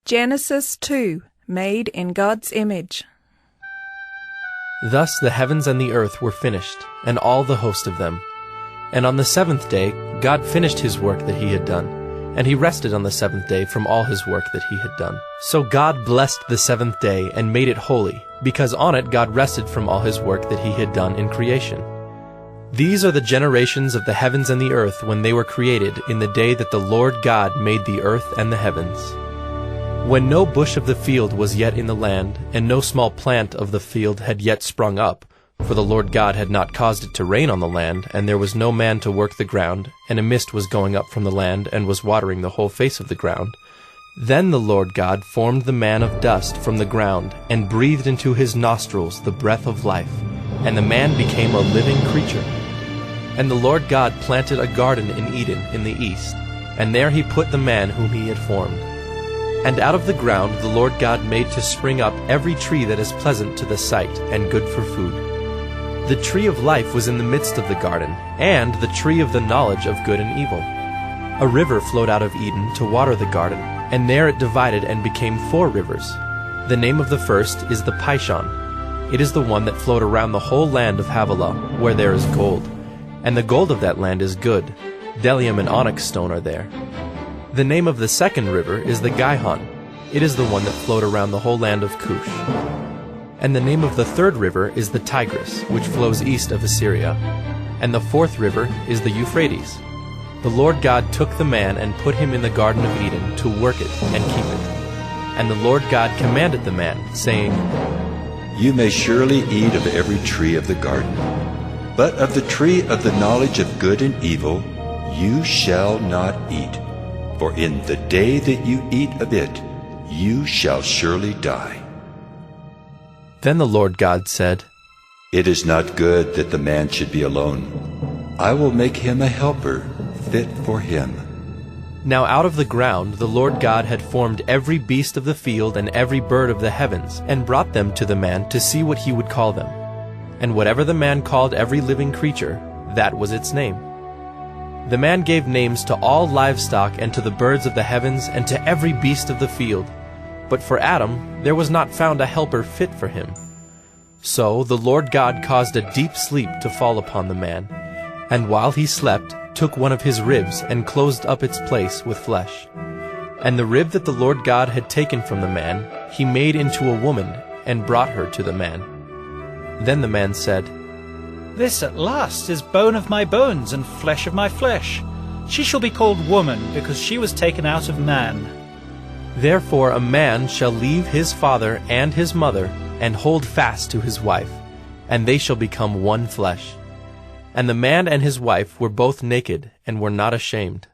Genesis 2, made in God's image. Thus the heavens and the earth were finished, and all the host of them. And on the seventh day God finished his work that he had done, and he rested on the seventh day from all his work that he had done. So God blessed the seventh day and made it holy, because on it God rested from all his work that he had done in creation. These are the generations of the heavens and the earth when they were created in the day that the Lord God made the earth and the heavens. When no bush of the field was yet in the land, and no small plant of the field had yet sprung up, for the Lord God had not caused it to rain on the land, and there was no man to work the ground, and a mist was going up from the land, and was watering the whole face of the ground, then the Lord God formed the man of dust from the ground, and breathed into his nostrils the breath of life, and the man became a living creature. And the Lord God planted a garden in Eden in the east, and there he put the man whom he had formed. And out of the ground the Lord God made to spring up every tree that is pleasant to the sight and good for food. The tree of life was in the midst of the garden, and the tree of the knowledge of good and evil. A river flowed out of Eden to water the garden, and there it divided and became 4 rivers. The name of the first is the Pishon. It is the one that flowed around the whole land of Havilah, where there is gold. And the gold of that land is good. Bdellium and onyx stone are there. The name of the second river is the Gihon. It is the one that flowed around the whole land of Cush. And the name of the third river is the Tigris, which flows east of Assyria. And the fourth river is the Euphrates. The Lord God took the man and put him in the Garden of Eden to work it and keep it. And the Lord God commanded the man, saying, You may surely eat of every tree of the garden, but of the tree of the knowledge of good and evil you shall not eat. For in the day that you eat of it, you shall surely die. Then the Lord God said, It is not good that the man should be alone. I will make him a helper fit for him. Now out of the ground the Lord God had formed every beast of the field and every bird of the heavens, and brought them to the man to see what he would call them. And whatever the man called every living creature, that was its name. The man gave names to all livestock and to the birds of the heavens and to every beast of the field. But for Adam there was not found a helper fit for him. So the Lord God caused a deep sleep to fall upon the man, and while he slept took one of his ribs and closed up its place with flesh. And the rib that the Lord God had taken from the man he made into a woman and brought her to the man. Then the man said, This at last is bone of my bones and flesh of my flesh. She shall be called woman, because she was taken out of man. Therefore a man shall leave his father and his mother, and hold fast to his wife, and they shall become one flesh. And the man and his wife were both naked, and were not ashamed.